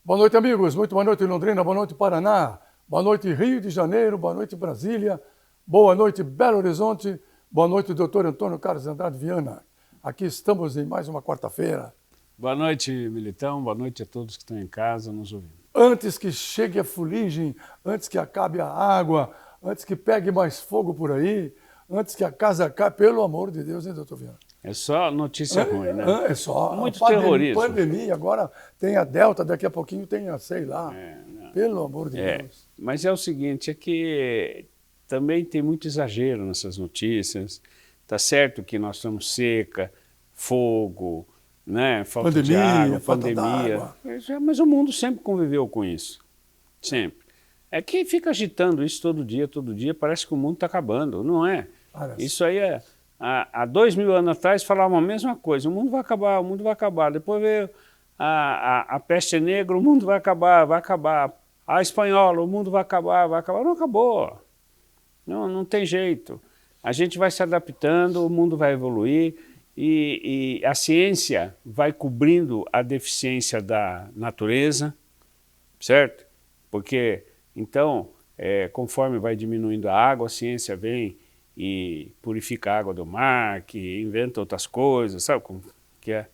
Boa noite, amigos. Muito boa noite, Londrina. Boa noite, Paraná. Boa noite, Rio de Janeiro. Boa noite, Brasília. Boa noite, Belo Horizonte. Boa noite, doutor Antônio Carlos Andrade Viana. Aqui estamos em mais uma quarta-feira. Boa noite, Militão. Boa noite a todos que estão em casa nos ouvindo. Antes que chegue a fuligem, antes que acabe a água, antes que pegue mais fogo por aí, antes que a casa caia, pelo amor de Deus, hein, doutor Viana? É só notícia ruim, né? É só. Muito terrorismo. Pandemia, agora tem a Delta, daqui a pouquinho tem a, sei lá. Pelo amor de Deus. Mas é o seguinte, é que também tem muito exagero nessas notícias. Tá certo que nós estamos seca, fogo, né? Falta de água, pandemia. Mas o mundo sempre conviveu com isso. Sempre. É que fica agitando isso todo dia, parece que o mundo está acabando. Não é. Parece. Isso aí é... Há 2000 anos atrás falavam a mesma coisa, o mundo vai acabar, o mundo vai acabar. Depois veio a peste negra, o mundo vai acabar, vai acabar. A espanhola, o mundo vai acabar, vai acabar. Não acabou. Não tem jeito. A gente vai se adaptando, o mundo vai evoluir e a ciência vai cobrindo a deficiência da natureza, certo? Porque, então, conforme vai diminuindo a água, a ciência vem e purifica a água do mar, que inventa outras coisas, sabe como que é?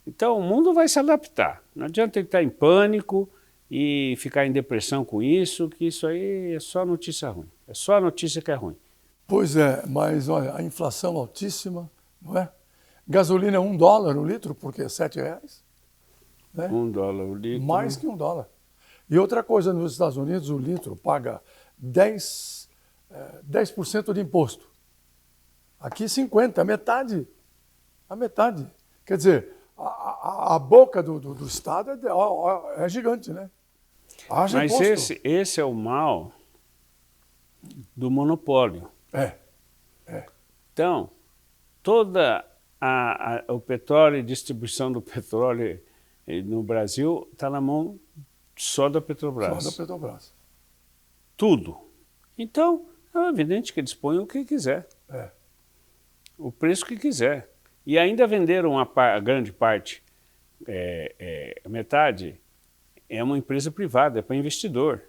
Então o mundo vai se adaptar. Não adianta ele estar em pânico e ficar em depressão com isso, que isso aí é só notícia ruim. É só a notícia que é ruim. Pois é, mas olha, a inflação altíssima, não é? Gasolina é $1 o litro, porque é R$7. Né? $1 o litro. Mais que $1. E outra coisa, nos Estados Unidos o litro paga 10% de imposto. Aqui 50%, a metade. A metade. Quer dizer, a boca do Estado é gigante, né? Haja mas imposto. esse é o mal do monopólio. Então, toda o petróleo e distribuição do petróleo no Brasil está na mão só da Petrobras. Só da Petrobras. Tudo. Então, é evidente que eles põem o que quiser. O preço que quiser. E ainda venderam a grande parte, metade, é uma empresa privada, é para investidor.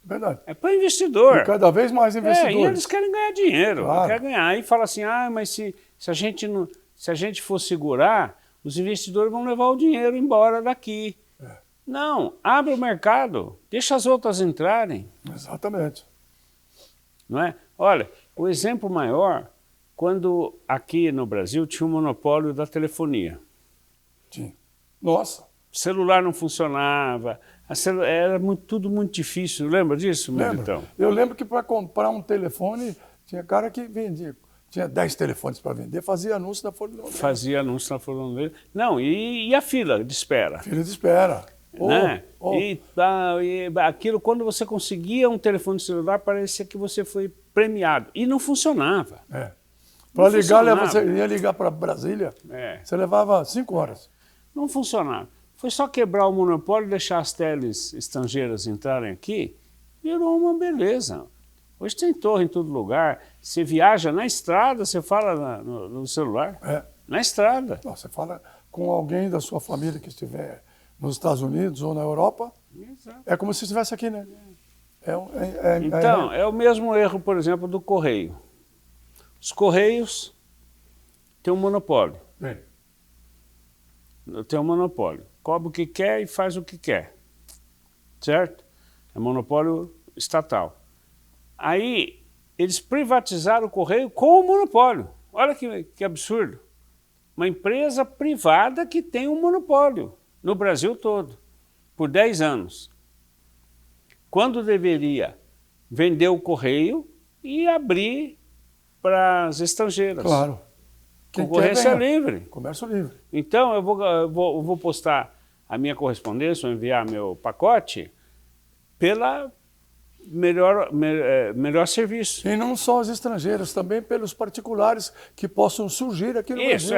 Verdade. É para investidor. E cada vez mais investidores. E eles querem ganhar dinheiro. Claro. Querem ganhar. E fala assim, mas se a gente for segurar, os investidores vão levar o dinheiro embora daqui. Não, abre o mercado, deixa as outras entrarem. Exatamente. Não é? Olha, o exemplo maior, quando aqui no Brasil tinha o monopólio da telefonia. Tinha. Nossa. O celular não funcionava, era tudo muito difícil. Lembra disso, Militão? Eu lembro que para comprar um telefone, tinha cara que vendia. Tinha 10 telefones para vender, fazia anúncio na Folha de Londrina. Fazia anúncio na Folha de Londrina. Não, e a fila de espera? Fila de espera. Né? E aquilo, quando você conseguia um telefone celular, parecia que você foi premiado. E não funcionava. Para ligar, você ia ligar para Brasília, você levava 5 horas. Não funcionava. Foi só quebrar o monopólio, deixar as teles estrangeiras entrarem aqui, virou uma beleza. Hoje tem torre em todo lugar. Você viaja na estrada, você fala no celular. Na estrada. Você fala com alguém da sua família que estiver nos Estados Unidos ou na Europa. Exato. É como se estivesse aqui, né? Então, é o mesmo erro, por exemplo, do Correio. Os Correios têm um monopólio. Tem um monopólio. Cobra o que quer e faz o que quer. Certo? É monopólio estatal. Aí, eles privatizaram o Correio com o monopólio. Olha que absurdo. Uma empresa privada que tem um monopólio no Brasil todo, por 10 anos. Quando deveria vender o Correio e abrir para as estrangeiras. Claro. Concorrência livre. Comércio livre. Então, eu vou postar a minha correspondência, ou enviar meu pacote pela melhor serviço. E não só os estrangeiros, também pelos particulares que possam surgir aqui no Brasil.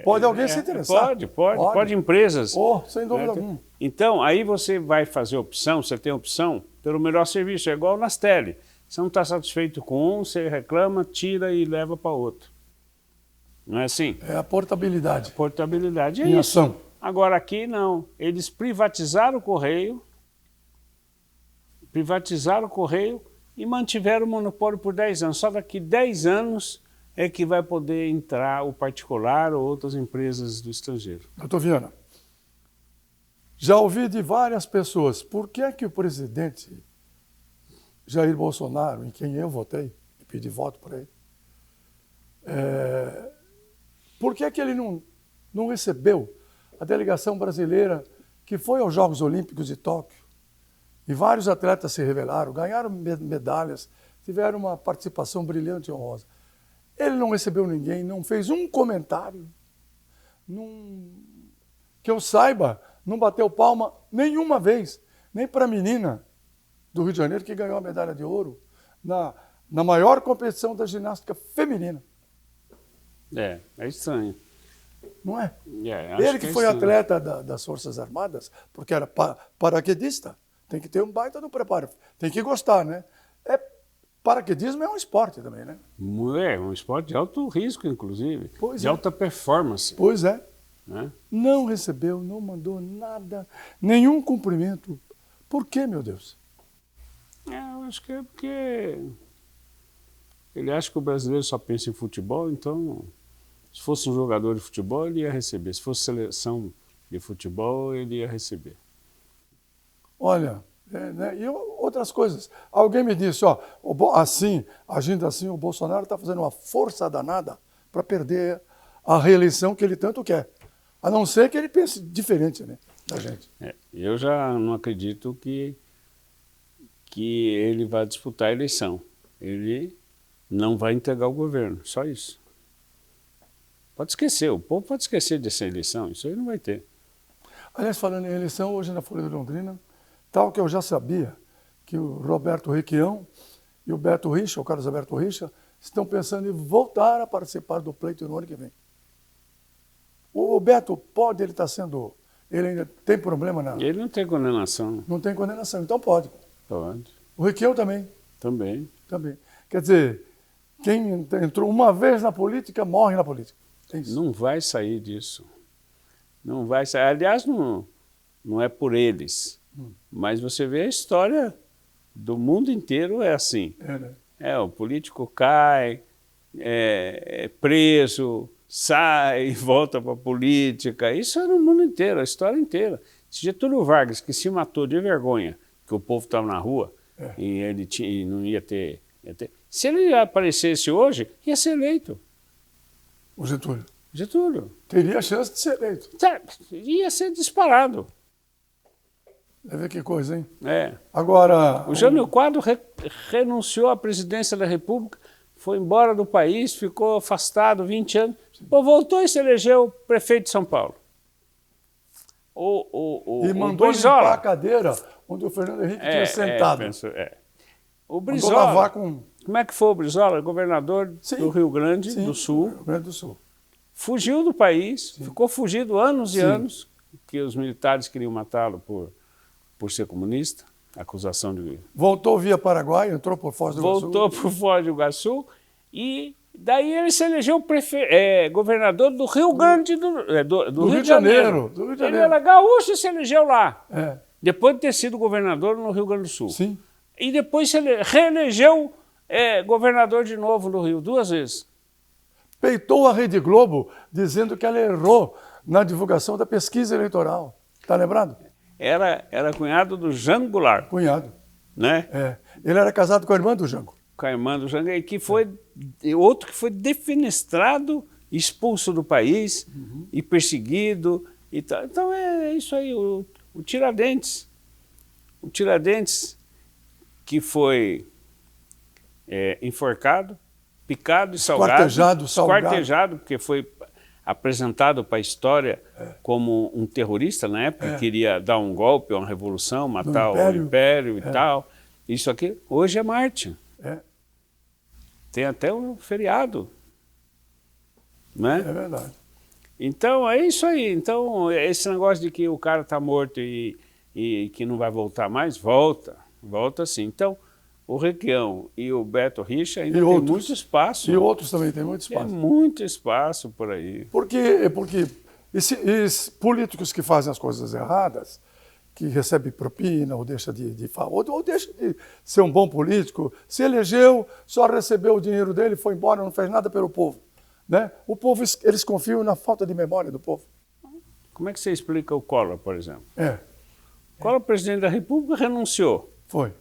Pode alguém se interessar? Pode empresas. Sem dúvida alguma. Então, aí você vai fazer opção, você tem opção pelo melhor serviço, é igual nas tele. Você não está satisfeito com um, você reclama, tira e leva para outro. Não é assim? É a portabilidade. Portabilidade é em isso. ação. Agora aqui não, eles privatizaram o Correio e mantiveram o monopólio por 10 anos. Só daqui 10 anos é que vai poder entrar o particular ou outras empresas do estrangeiro. Doutor Viana, já ouvi de várias pessoas, por que é que o presidente Jair Bolsonaro, em quem eu votei, e pedi voto para ele, por que é que ele não recebeu a delegação brasileira que foi aos Jogos Olímpicos de Tóquio? E vários atletas se revelaram, ganharam medalhas, tiveram uma participação brilhante e honrosa. Ele não recebeu ninguém, não fez um comentário, que eu saiba, não bateu palma nenhuma vez, nem para a menina do Rio de Janeiro que ganhou a medalha de ouro na maior competição da ginástica feminina. É estranho. Não é? Acho Ele que foi estranho. atleta das Forças Armadas, porque era paraquedista, tem que ter um baita do preparo, tem que gostar, né? Paraquedismo é um esporte também, né? É um esporte de alto risco, inclusive, Pois de é. alta performance. Pois é. Né? Não recebeu, não mandou nada, nenhum cumprimento. Por quê, meu Deus? Eu acho que é porque ele acha que o brasileiro só pensa em futebol, então, se fosse um jogador de futebol, ele ia receber. Se fosse seleção de futebol, ele ia receber. Olha, né? E outras coisas. Alguém me disse, agindo assim, o Bolsonaro está fazendo uma força danada para perder a reeleição que ele tanto quer. A não ser que ele pense diferente, né, da gente. Eu já não acredito que ele vai disputar a eleição. Ele não vai entregar o governo, só isso. Pode esquecer, o povo pode esquecer dessa eleição, isso aí não vai ter. Aliás, falando em eleição, hoje na Folha de Londrina, tal que eu já sabia que o Roberto Requião e o Beto Richa, o Carlos Alberto Richa, estão pensando em voltar a participar do pleito no ano que vem. O Beto pode, ele ainda tem problema na... Ele não tem condenação. Não tem condenação, então pode. Pode. O Requião também. Também. Quer dizer, quem entrou uma vez na política, morre na política. É isso. Não vai sair disso. Não vai sair. Aliás, não é por eles. Mas você vê a história do mundo inteiro é assim. Né? O político cai, é preso, sai, volta para a política. Isso é no mundo inteiro, a história inteira. Se Getúlio Vargas, que se matou de vergonha, que o povo estava na rua e ele e não ia ter... Se ele aparecesse hoje, ia ser eleito. O Getúlio. Getúlio. Teria a chance de ser eleito. Ia ser disparado. Deve ver que coisa, hein? Agora... O Jânio Quadros renunciou à presidência da República, foi embora do país, ficou afastado 20 anos, voltou e se elegeu prefeito de São Paulo. E mandou limpar a cadeira onde o Fernando Henrique tinha sentado. O Brizola, lavar com... como é que foi o Brizola? Governador do Rio Grande do Sul. Rio Grande do Sul. Fugiu do país, ficou fugido anos e anos, que os militares queriam matá-lo por ser comunista, acusação de... Voltou via Paraguai, entrou por Foz do Iguaçu. Voltou por Foz do Iguaçu e daí ele se elegeu governador do Rio Grande do Rio de Janeiro. Ele era gaúcho e se elegeu lá. Depois de ter sido governador no Rio Grande do Sul. Sim. E depois se reelegeu governador de novo no Rio, 2 vezes. Peitou a Rede Globo dizendo que ela errou na divulgação da pesquisa eleitoral. Está lembrado? Era cunhado do Jango Goulart. Cunhado. Né? Ele era casado com a irmã do Jango. Com a irmã do Jango, que foi outro que foi defenestrado, expulso do país e perseguido. E tal. Então é isso aí, o Tiradentes. O Tiradentes que foi enforcado, picado e salgado. Esquartejado, porque foi apresentado para a história como um terrorista na época, queria dar um golpe, uma revolução, matar o Império e tal. Isso aqui, hoje é Marte. Tem até um feriado. Né? É verdade. Então, é isso aí. Então, esse negócio de que o cara está morto e que não vai voltar mais, volta sim. Então, o Requião e o Beto Richa ainda tem muito espaço. E outros também tem muito espaço. Tem muito espaço por aí. Porque E políticos que fazem as coisas erradas, que recebem propina, ou deixa ou deixa de ser um bom político, se elegeu, só recebeu o dinheiro dele, foi embora, não fez nada pelo povo. Né? O povo, eles confiam na falta de memória do povo. Como é que você explica o Collor, por exemplo? O Collor, presidente da República, renunciou. Foi.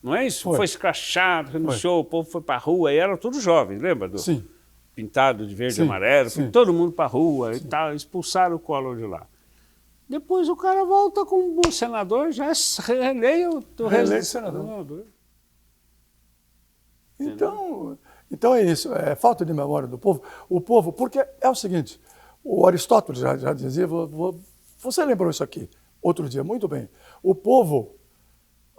Não é isso? Foi escrachado, renunciou, o povo foi para a rua, e eram todos jovens, lembra? Sim. Pintado de verde e amarelo, todo mundo para a rua e tal, expulsaram o Collor de lá. Depois o cara volta como um senador, já reeleio o reeleito senador. Então é isso, é falta de memória do povo. O povo, porque é o seguinte, o Aristóteles já dizia, você lembrou isso aqui outro dia, muito bem. O povo,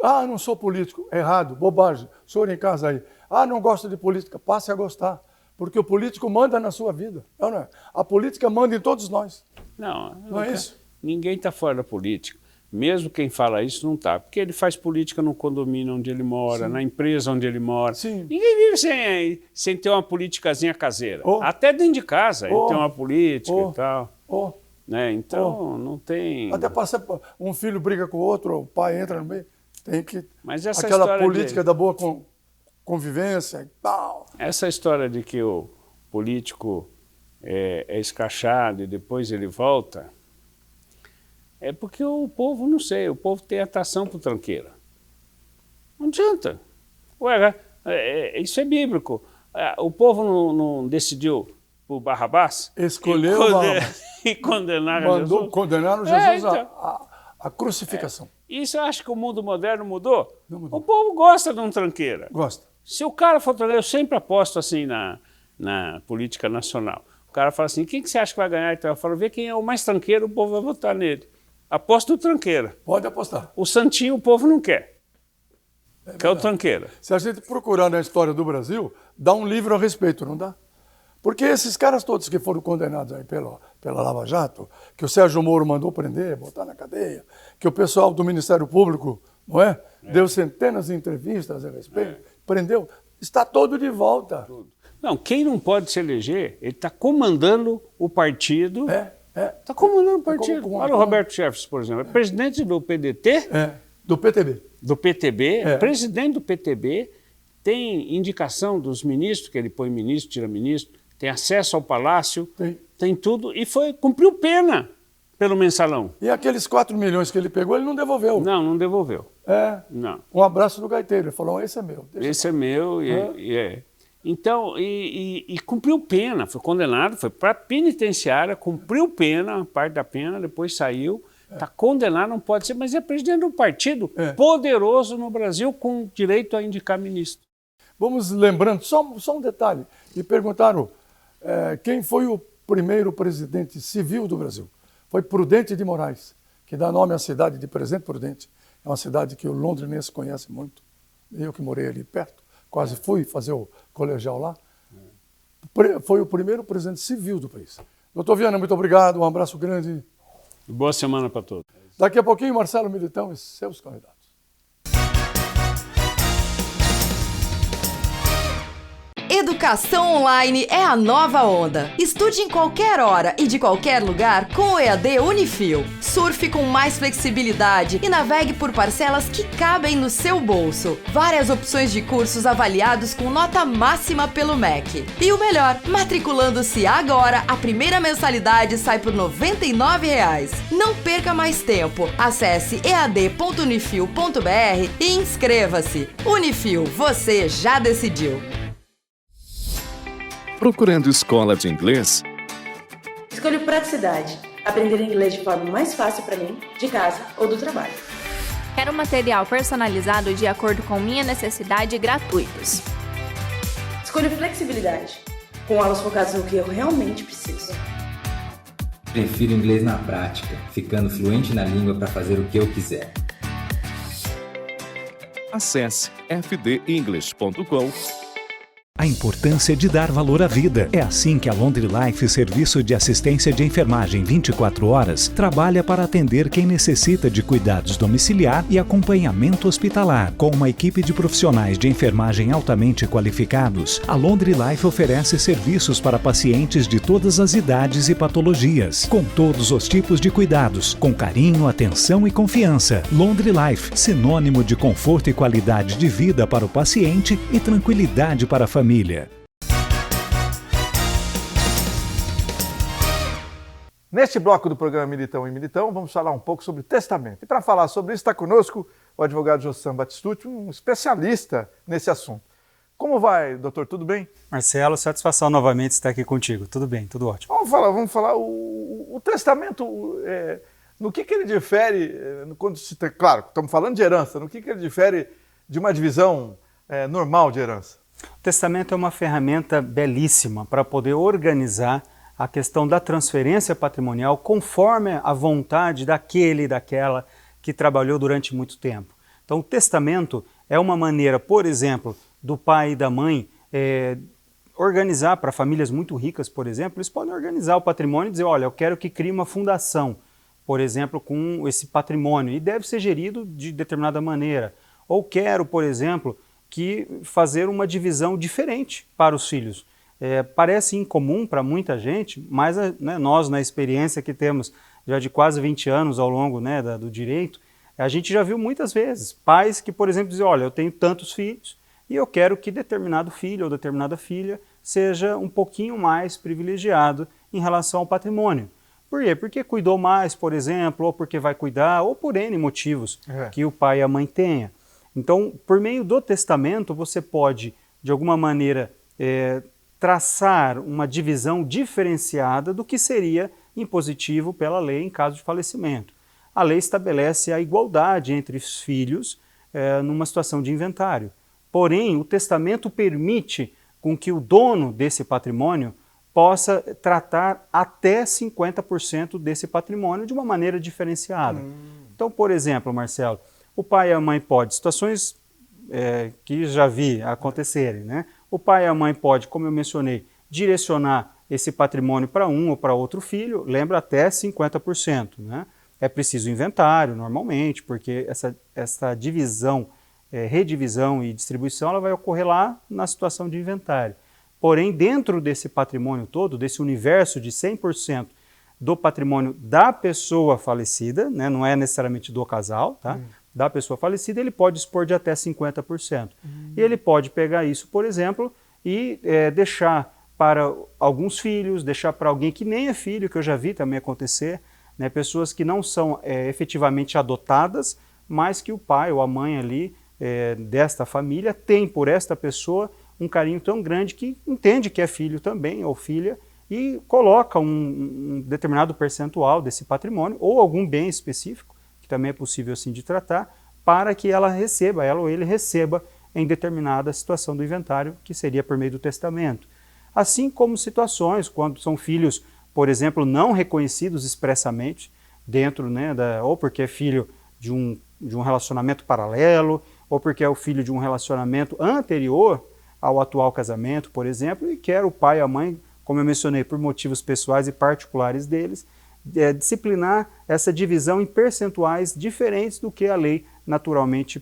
não sou político, errado, bobagem, o senhor em casa aí. Não gosto de política, passe a gostar. Porque o político manda na sua vida. Não é? A política manda em todos nós. Não é isso? Ninguém está fora da política. Mesmo quem fala isso não está. Porque ele faz política no condomínio onde ele mora, na empresa onde ele mora. Sim. Ninguém vive sem ter uma politicazinha caseira. Até dentro de casa ele tem uma política e tal. Né? Então não tem... Até passar, um filho briga com o outro, o pai entra no meio. Tem que... Mas essa aquela política da boa convivência e tal. Essa história de que o político é escrachado e depois ele volta, é porque o povo, não sei, o povo tem atração por tranqueira. Não adianta. Isso é bíblico. O povo não decidiu por Barrabás? Escolheu Barrabás. E condenaram Jesus. Jesus. Condenaram Jesus à crucificação. Isso eu acho que o mundo moderno mudou. Não mudou. O povo gosta de um tranqueira. Gosta. Se o cara for tranqueiro, eu sempre aposto assim na política nacional. O cara fala assim, quem que você acha que vai ganhar? Então eu falo, vê quem é o mais tranqueiro, o povo vai votar nele. Aposto no tranqueira. Pode apostar. O santinho o povo não quer. Quer o tranqueira. Se a gente procurar na história do Brasil, dá um livro a respeito, não dá? Porque esses caras todos que foram condenados aí pela Lava Jato, que o Sérgio Moro mandou prender, botar na cadeia, que o pessoal do Ministério Público, não é? Deu centenas de entrevistas a respeito, prendeu, está todo de volta. Não, quem não pode se eleger, ele está comandando o partido. Está comandando o partido. Olha o Roberto Jefferson, por exemplo, é presidente do PDT. Do PTB. Do PTB, presidente do PTB, tem indicação dos ministros, que ele põe ministro, tira ministro, tem acesso ao palácio, tem tudo, e cumpriu pena pelo mensalão. E aqueles 4 milhões que ele pegou, ele não devolveu. Não devolveu. Não. Um abraço do gaiteiro, ele falou, esse é meu. Esse é meu, Então, e cumpriu pena, foi condenado, foi para a penitenciária, cumpriu pena, parte da pena, depois saiu, está condenado, não pode ser, mas é presidente de um partido poderoso no Brasil, com direito a indicar ministro. Vamos lembrando, só um detalhe, me perguntaram quem foi o primeiro presidente civil do Brasil. Foi Prudente de Moraes, que dá nome à cidade de Presidente Prudente. É uma cidade que o londrinense conhece muito. Eu que morei ali perto, quase fui fazer o colegial lá. Foi o primeiro presidente civil do país. Doutor Viana, muito obrigado, um abraço grande. Boa semana para todos. Daqui a pouquinho, Marcelo Militão e seus convidados. Educação online é a nova onda. Estude em qualquer hora e de qualquer lugar com o EAD Unifil. Surfe com mais flexibilidade e navegue por parcelas que cabem no seu bolso. Várias opções de cursos avaliados com nota máxima pelo MEC. E o melhor, matriculando-se agora, a primeira mensalidade sai por R$ 99,00. Não perca mais tempo. Acesse ead.unifil.br e inscreva-se. Unifil, você já decidiu. Procurando escola de inglês? Escolho praticidade. Aprender inglês de forma mais fácil para mim, de casa ou do trabalho. Quero material personalizado de acordo com minha necessidade e gratuitos. Escolho flexibilidade. Com aulas focadas no que eu realmente preciso. Prefiro inglês na prática, ficando fluente na língua para fazer o que eu quiser. Acesse fdenglish.com. a importância de dar valor à vida. É assim que a Laundry Life, serviço de assistência de enfermagem 24 horas, trabalha para atender quem necessita de cuidados domiciliar e acompanhamento hospitalar. Com uma equipe de profissionais de enfermagem altamente qualificados, a Laundry Life oferece serviços para pacientes de todas as idades e patologias, com todos os tipos de cuidados, com carinho, atenção e confiança. Laundry Life, sinônimo de conforto e qualidade de vida para o paciente e tranquilidade para a família. Neste bloco do programa Militão e Militão, vamos falar um pouco sobre testamento. E para falar sobre isso, está conosco o advogado Jossam Batistucci, um especialista nesse assunto. Como vai, doutor? Tudo bem? Marcelo, satisfação novamente estar aqui contigo. Tudo bem, tudo ótimo. Vamos falar o testamento, no que ele difere, quando se tem, claro, estamos falando de herança, no que ele difere de uma divisão normal de herança? O testamento é uma ferramenta belíssima para poder organizar a questão da transferência patrimonial conforme a vontade daquele e daquela que trabalhou durante muito tempo. Então, o testamento é uma maneira, por exemplo, do pai e da mãe organizar para famílias muito ricas, por exemplo, eles podem organizar o patrimônio e dizer, olha, eu quero que crie uma fundação, por exemplo, com esse patrimônio, e deve ser gerido de determinada maneira. Ou quero, por exemplo, que fazer uma divisão diferente para os filhos. Parece incomum para muita gente, mas nós, na experiência que temos já de quase 20 anos ao longo do direito, a gente já viu muitas vezes pais que, por exemplo, dizem, olha, eu tenho tantos filhos e eu quero que determinado filho ou determinada filha seja um pouquinho mais privilegiado em relação ao patrimônio. Por quê? Porque cuidou mais, por exemplo, ou porque vai cuidar, ou por N motivos que o pai e a mãe tenham. Então, por meio do testamento, você pode, de alguma maneira, traçar uma divisão diferenciada do que seria impositivo pela lei em caso de falecimento. A lei estabelece a igualdade entre os filhos numa situação de inventário. Porém, o testamento permite com que o dono desse patrimônio possa tratar até 50% desse patrimônio de uma maneira diferenciada. Então, por exemplo, Marcelo, o pai e a mãe podem, situações que já vi acontecerem, né? O pai e a mãe podem, como eu mencionei, direcionar esse patrimônio para um ou para outro filho, lembra, até 50%. Né? É preciso inventário, normalmente, porque essa divisão, redivisão e distribuição, ela vai ocorrer lá na situação de inventário. Porém, dentro desse patrimônio todo, desse universo de 100% do patrimônio da pessoa falecida, né? Não é necessariamente do casal, tá? Da pessoa falecida, ele pode dispor de até 50%. E ele pode pegar isso, por exemplo, e deixar para alguns filhos, deixar para alguém que nem é filho, que eu já vi também acontecer, né? Pessoas que não são efetivamente adotadas, mas que o pai ou a mãe ali desta família tem por esta pessoa um carinho tão grande que entende que é filho também, ou filha, e coloca um determinado percentual desse patrimônio, ou algum bem específico, que também é possível assim de tratar, para que ela ou ele receba em determinada situação do inventário, que seria por meio do testamento. Assim como situações quando são filhos, por exemplo, não reconhecidos expressamente dentro, ou porque é filho de um relacionamento paralelo, ou porque é o filho de um relacionamento anterior ao atual casamento, por exemplo, e quer o pai e a mãe, como eu mencionei, por motivos pessoais e particulares deles, disciplinar essa divisão em percentuais diferentes do que a lei naturalmente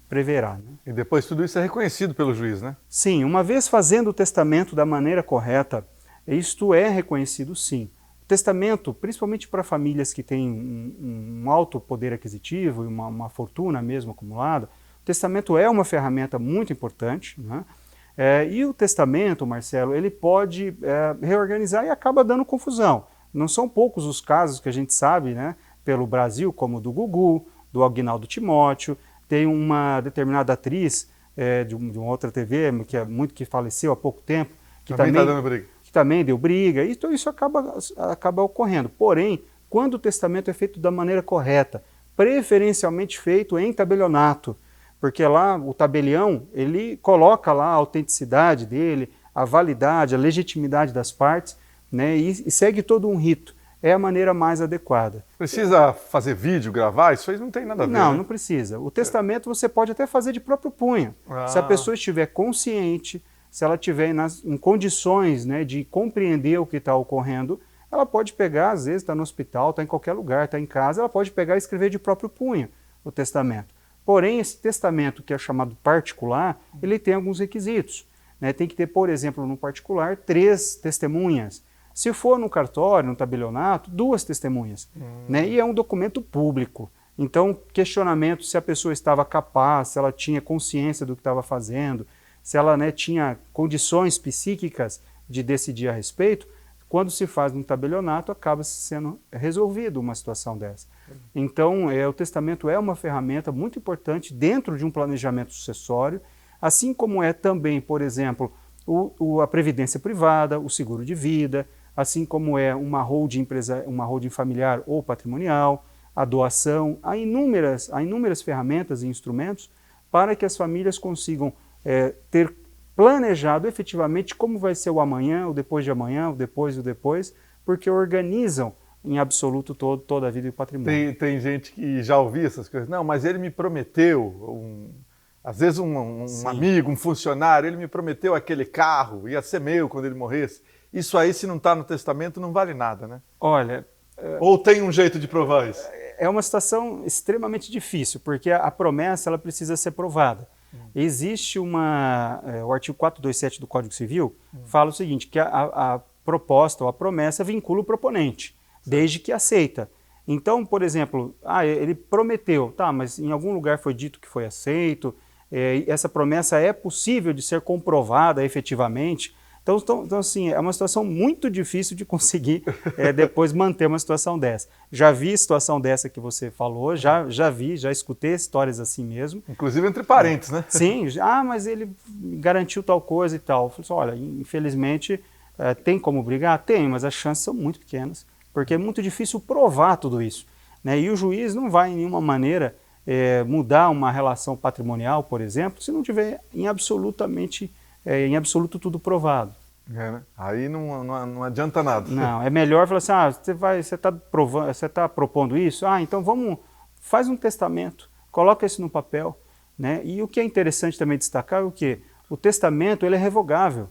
preverá. Né? E depois tudo isso é reconhecido pelo juiz, né? Sim, uma vez fazendo o testamento da maneira correta, isto é reconhecido sim. O testamento, principalmente para famílias que têm um alto poder aquisitivo e uma fortuna mesmo acumulada, o testamento é uma ferramenta muito importante, né? E o testamento, Marcelo, ele pode reorganizar e acaba dando confusão. Não são poucos os casos que a gente sabe, né, pelo Brasil, como o do Gugu, do Aguinaldo Timóteo. Tem uma determinada atriz de uma outra TV, que faleceu há pouco tempo, que também deu briga. Então isso acaba ocorrendo. Porém, quando o testamento é feito da maneira correta, preferencialmente feito em tabelionato, porque lá o tabelião, ele coloca lá a autenticidade dele, a validade, a legitimidade das partes, né, e segue todo um rito. É a maneira mais adequada. Precisa fazer vídeo, gravar? Isso aí não tem nada a ver. Não, né? Não precisa. O testamento você pode até fazer de próprio punho. Se a pessoa estiver consciente se ela estiver em condições, né, de compreender o que está ocorrendo, ela pode pegar, às vezes está no hospital, está em qualquer lugar, está em casa, ela pode pegar e escrever de próprio punho o testamento. Porém, esse testamento, que é chamado particular, ele tem alguns requisitos, né? Tem que ter, por exemplo, no particular, 3 testemunhas. Se for no cartório, no tabelionato, 2 testemunhas. Né? E é um documento público. Então, questionamento se a pessoa estava capaz, se ela tinha consciência do que estava fazendo, se ela, né, tinha condições psíquicas de decidir a respeito, quando se faz no tabelionato, acaba sendo resolvido uma situação dessa. Então, o testamento é uma ferramenta muito importante dentro de um planejamento sucessório, assim como é também, por exemplo, a previdência privada, o seguro de vida, assim como é uma holding familiar ou patrimonial, a doação, há inúmeras ferramentas e instrumentos para que as famílias consigam ter planejado efetivamente como vai ser o amanhã, o depois de amanhã, o depois, porque organizam em absoluto toda a vida e o patrimônio. Tem gente que já ouviu essas coisas. Não, mas ele me prometeu, às vezes um amigo, um funcionário, ele me prometeu aquele carro, ia ser meu quando ele morresse. Isso aí, se não está no testamento, não vale nada, né? Olha... Ou tem um jeito de provar isso? É uma situação extremamente difícil, porque a promessa ela precisa ser provada. Existe o artigo 427 do Código Civil fala o seguinte, que a proposta ou a promessa vincula o proponente, desde que aceita. Então, por exemplo, ele prometeu, tá, mas em algum lugar foi dito que foi aceito, essa promessa é possível de ser comprovada efetivamente. Então, assim, é uma situação muito difícil de conseguir depois manter uma situação dessa. Já vi situação dessa que você falou, já escutei histórias assim mesmo. Inclusive entre parentes, né? Sim, mas ele garantiu tal coisa e tal. Eu falei assim, olha, infelizmente, tem como brigar? Tem, mas as chances são muito pequenas, porque é muito difícil provar tudo isso. Né? E o juiz não vai, em nenhuma maneira, mudar uma relação patrimonial, por exemplo, se não tiver em absoluto tudo provado. Né? Aí não adianta nada. Não, é melhor falar assim, você está propondo isso? Então faz um testamento, coloca isso no papel. Né? E o que é interessante também destacar é o quê? O testamento ele é revogável.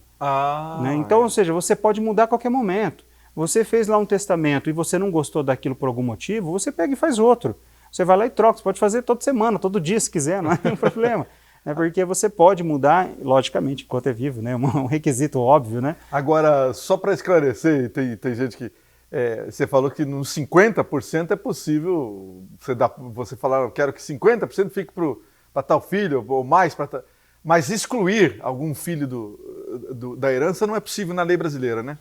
Né? Então, ou seja, você pode mudar a qualquer momento. Você fez lá um testamento e você não gostou daquilo por algum motivo, você pega e faz outro. Você vai lá e troca, você pode fazer toda semana, todo dia se quiser, não é nenhum problema. Porque você pode mudar, logicamente, enquanto é vivo, né? Um requisito óbvio, né? Agora, só para esclarecer, tem gente que... você falou que nos 50% é possível você falar, eu quero que 50% fique para tal filho, ou mais para tal... Mas excluir algum filho da herança não é possível na lei brasileira, né?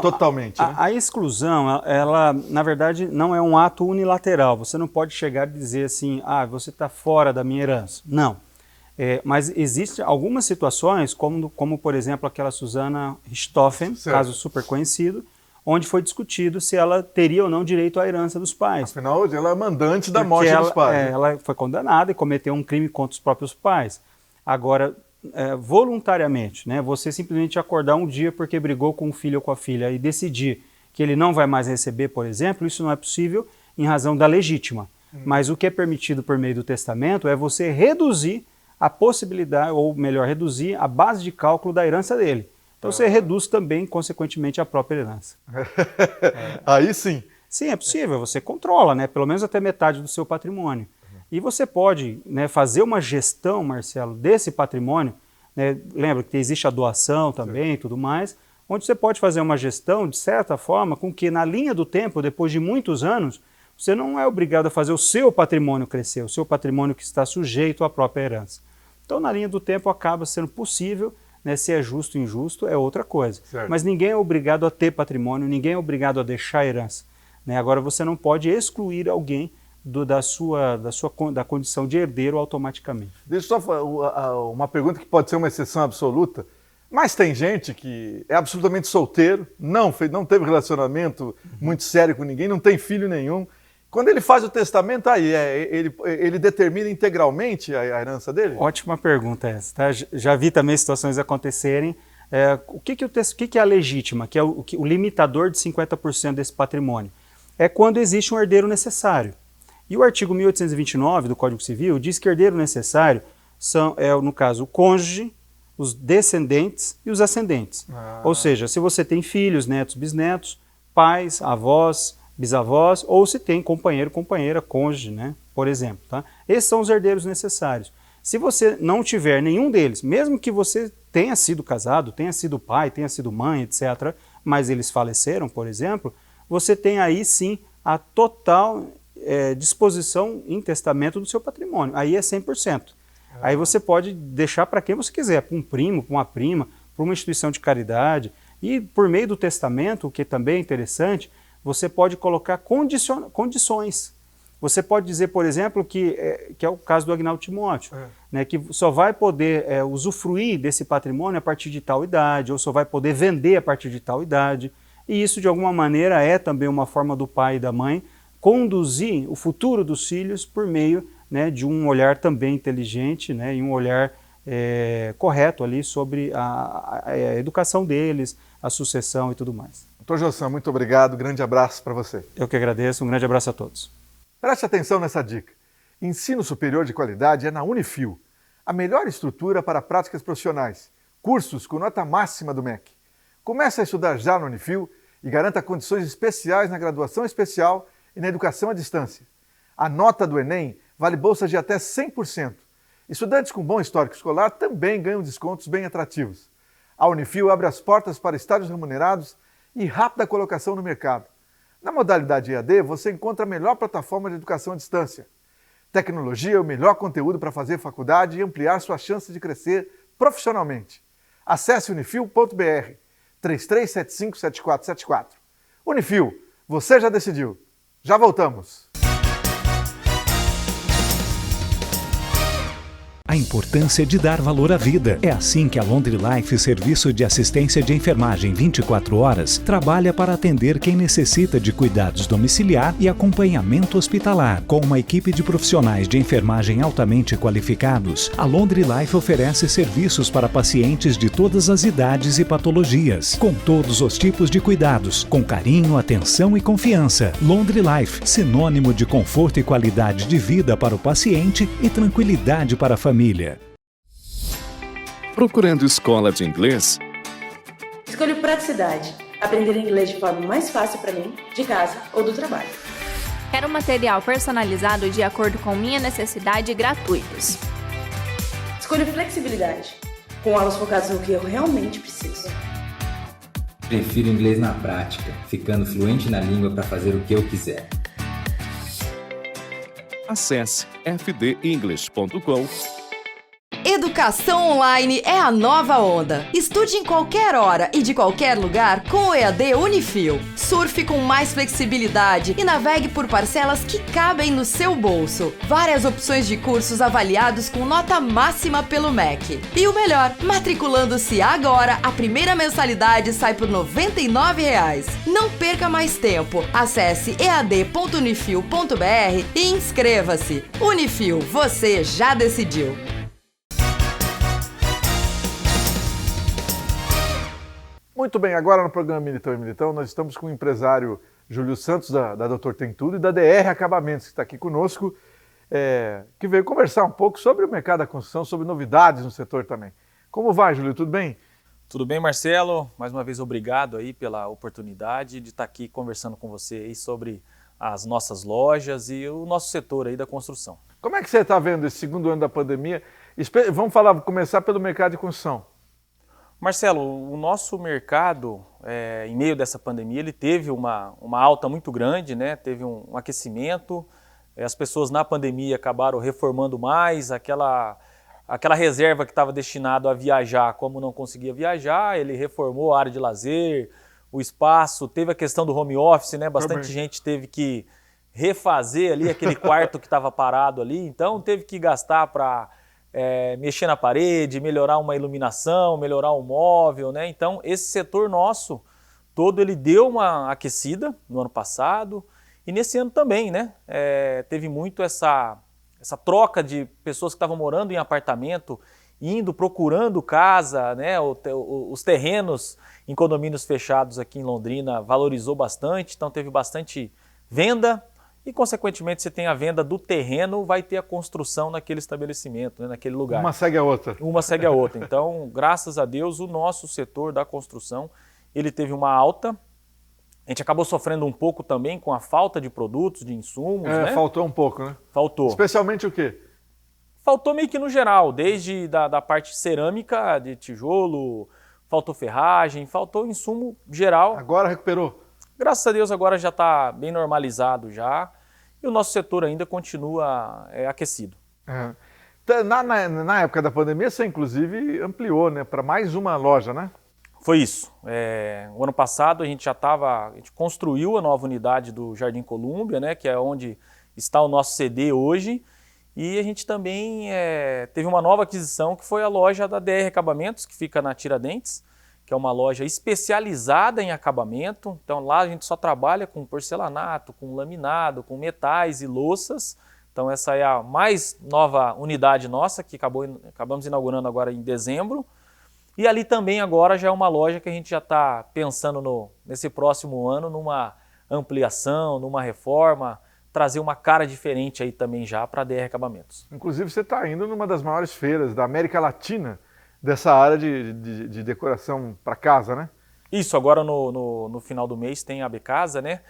Totalmente. Né? A exclusão, ela, na verdade, não é um ato unilateral. Você não pode chegar e dizer assim, você está fora da minha herança. Não. Mas existem algumas situações, como por exemplo aquela Susana Richthofen, caso super conhecido, onde foi discutido se ela teria ou não direito à herança dos pais. Afinal, ela é mandante da morte dos pais. Ela foi condenada e cometeu um crime contra os próprios pais. Agora, voluntariamente, né, você simplesmente acordar um dia porque brigou com o filho ou com a filha e decidir que ele não vai mais receber, por exemplo, isso não é possível em razão da legítima. Mas o que é permitido por meio do testamento é você reduzir a possibilidade, ou melhor, reduzir a base de cálculo da herança dele. Então você reduz também, consequentemente, a própria herança. Aí sim. Sim, é possível, você controla, né, pelo menos até metade do seu patrimônio. E você pode, né, fazer uma gestão, Marcelo, desse patrimônio, né, lembra que existe a doação também e tudo mais, onde você pode fazer uma gestão, de certa forma, com que na linha do tempo, depois de muitos anos, você não é obrigado a fazer o seu patrimônio crescer, o seu patrimônio que está sujeito à própria herança. Então, na linha do tempo, acaba sendo possível, né, se é justo ou injusto, é outra coisa. Certo. Mas ninguém é obrigado a ter patrimônio, ninguém é obrigado a deixar herança. Né? Agora, você não pode excluir alguém da condição de herdeiro automaticamente. Deixa eu só uma pergunta que pode ser uma exceção absoluta, mas tem gente que é absolutamente solteiro, não teve relacionamento muito sério com ninguém, não tem filho nenhum. Quando ele faz o testamento, aí ele determina integralmente a herança dele? Ótima pergunta essa. Tá? Já vi também situações acontecerem. O que é a legítima, que é o limitador de 50% desse patrimônio? É quando existe um herdeiro necessário. E o artigo 1829 do Código Civil diz que herdeiro necessário no caso, o cônjuge, os descendentes e os ascendentes. Ou seja, se você tem filhos, netos, bisnetos, pais, avós, bisavós, ou se tem companheiro, companheira, cônjuge, né? Por exemplo. Tá? Esses são os herdeiros necessários. Se você não tiver nenhum deles, mesmo que você tenha sido casado, tenha sido pai, tenha sido mãe, etc., mas eles faleceram, por exemplo, você tem aí sim a total disposição em testamento do seu patrimônio. Aí é 100%. Aí você pode deixar para quem você quiser, para um primo, para uma prima, para uma instituição de caridade. E por meio do testamento, o que também é interessante, você pode colocar condições. Você pode dizer, por exemplo, que é o caso do Agnaldo Timóteo, né, que só vai poder usufruir desse patrimônio a partir de tal idade, ou só vai poder vender a partir de tal idade. E isso, de alguma maneira, é também uma forma do pai e da mãe conduzir o futuro dos filhos por meio, né, de um olhar também inteligente, né, e um olhar correto ali sobre a educação deles, a sucessão e tudo mais. Doutor Jossam, muito obrigado, grande abraço para você. Eu que agradeço, um grande abraço a todos. Preste atenção nessa dica. Ensino superior de qualidade é na Unifil, a melhor estrutura para práticas profissionais, cursos com nota máxima do MEC. Comece a estudar já na Unifil e garanta condições especiais na graduação especial e na educação à distância. A nota do Enem vale bolsas de até 100%. Estudantes com bom histórico escolar também ganham descontos bem atrativos. A Unifil abre as portas para estágios remunerados e rápida colocação no mercado. Na modalidade EAD, você encontra a melhor plataforma de educação à distância. Tecnologia é o melhor conteúdo para fazer faculdade e ampliar suas chances de crescer profissionalmente. Acesse unifil.br 33757474. Unifil, você já decidiu. Já voltamos. A importância de dar valor à vida. É assim que a Laundry Life, serviço de assistência de enfermagem 24 horas, trabalha para atender quem necessita de cuidados domiciliar e acompanhamento hospitalar. Com uma equipe de profissionais de enfermagem altamente qualificados, a Laundry Life oferece serviços para pacientes de todas as idades e patologias, com todos os tipos de cuidados, com carinho, atenção e confiança. Laundry Life, sinônimo de conforto e qualidade de vida para o paciente e tranquilidade para a família. Procurando escola de inglês? Escolho praticidade. Aprender inglês de forma mais fácil para mim, de casa ou do trabalho. Quero material personalizado de acordo com minha necessidade e gratuitos. Escolho flexibilidade. Com aulas focadas no que eu realmente preciso. Prefiro inglês na prática, ficando fluente na língua para fazer o que eu quiser. Acesse fdenglish.com. Educação online é a nova onda. Estude em qualquer hora e de qualquer lugar com o EAD Unifil. Surfe com mais flexibilidade e navegue por parcelas que cabem no seu bolso. Várias opções de cursos avaliados com nota máxima pelo MEC. E o melhor, matriculando-se agora, a primeira mensalidade sai por R$ 99,00. Não perca mais tempo. Acesse ead.unifil.br e inscreva-se. Unifil, você já decidiu. Muito bem, agora no programa Militão e Militão, nós estamos com o empresário Júlio Santos, da Doutor Tem Tudo, e da DR Acabamentos, que está aqui conosco, que veio conversar um pouco sobre o mercado da construção, sobre novidades no setor também. Como vai, Júlio? Tudo bem? Tudo bem, Marcelo? Mais uma vez, obrigado aí pela oportunidade de estar aqui conversando com você aí sobre as nossas lojas e o nosso setor aí da construção. Como é que você está vendo esse segundo ano da pandemia? Vamos começar pelo mercado de construção. Marcelo, o nosso mercado, em meio dessa pandemia, ele teve uma alta muito grande, né? Teve um aquecimento, as pessoas na pandemia acabaram reformando mais, aquela reserva que estava destinada a viajar, como não conseguia viajar, ele reformou a área de lazer, o espaço, teve a questão do home office, né? Bastante gente teve que refazer ali aquele quarto que estava parado ali, então teve que gastar para mexer na parede, melhorar uma iluminação, melhorar um móvel, né? Então esse setor nosso todo ele deu uma aquecida no ano passado e nesse ano também, né? Teve muito essa troca de pessoas que estavam morando em apartamento, procurando casa, né? Os terrenos em condomínios fechados aqui em Londrina valorizou bastante, então teve bastante venda e, consequentemente, você tem a venda do terreno, vai ter a construção naquele estabelecimento, né, naquele lugar. Uma segue a outra. Uma segue a outra. Então, graças a Deus, o nosso setor da construção, ele teve uma alta. A gente acabou sofrendo um pouco também com a falta de produtos, de insumos, né? Faltou um pouco, né? Faltou. Especialmente o quê? Faltou meio que no geral, desde da parte cerâmica, de tijolo, faltou ferragem, faltou insumo geral. Agora recuperou? Graças a Deus agora já está bem normalizado já e o nosso setor ainda continua aquecido. Na época da pandemia você inclusive ampliou, né, para mais uma loja, né? Foi isso. O ano passado a gente construiu a nova unidade do Jardim Colúmbia, né, que é onde está o nosso CD hoje. E a gente também teve uma nova aquisição, que foi a loja da DR Acabamentos, que fica na Tiradentes, que é uma loja especializada em acabamento. Então lá a gente só trabalha com porcelanato, com laminado, com metais e louças. Então essa é a mais nova unidade nossa, que acabamos inaugurando agora em dezembro. E ali também agora já é uma loja que a gente já está pensando nesse próximo ano, numa ampliação, numa reforma, trazer uma cara diferente aí também já para a DR Acabamentos. Inclusive você está indo numa das maiores feiras da América Latina dessa área de decoração para casa, né? Isso, agora no final do mês tem a AB Casa, né?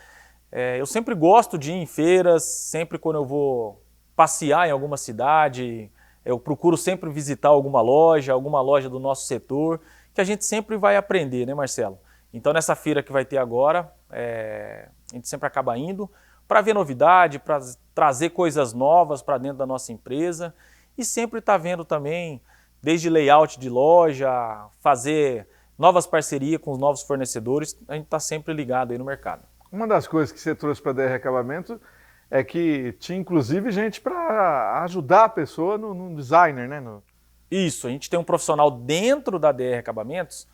Eu sempre gosto de ir em feiras, sempre quando eu vou passear em alguma cidade, eu procuro sempre visitar alguma loja do nosso setor, que a gente sempre vai aprender, né, Marcelo? Então nessa feira que vai ter agora, a gente sempre acaba indo para ver novidade, para trazer coisas novas para dentro da nossa empresa e sempre está vendo também, desde layout de loja, fazer novas parcerias com os novos fornecedores, a gente está sempre ligado aí no mercado. Uma das coisas que você trouxe para a DR Acabamento é que tinha inclusive gente para ajudar a pessoa no designer, né? Isso, a gente tem um profissional dentro da DR Acabamentos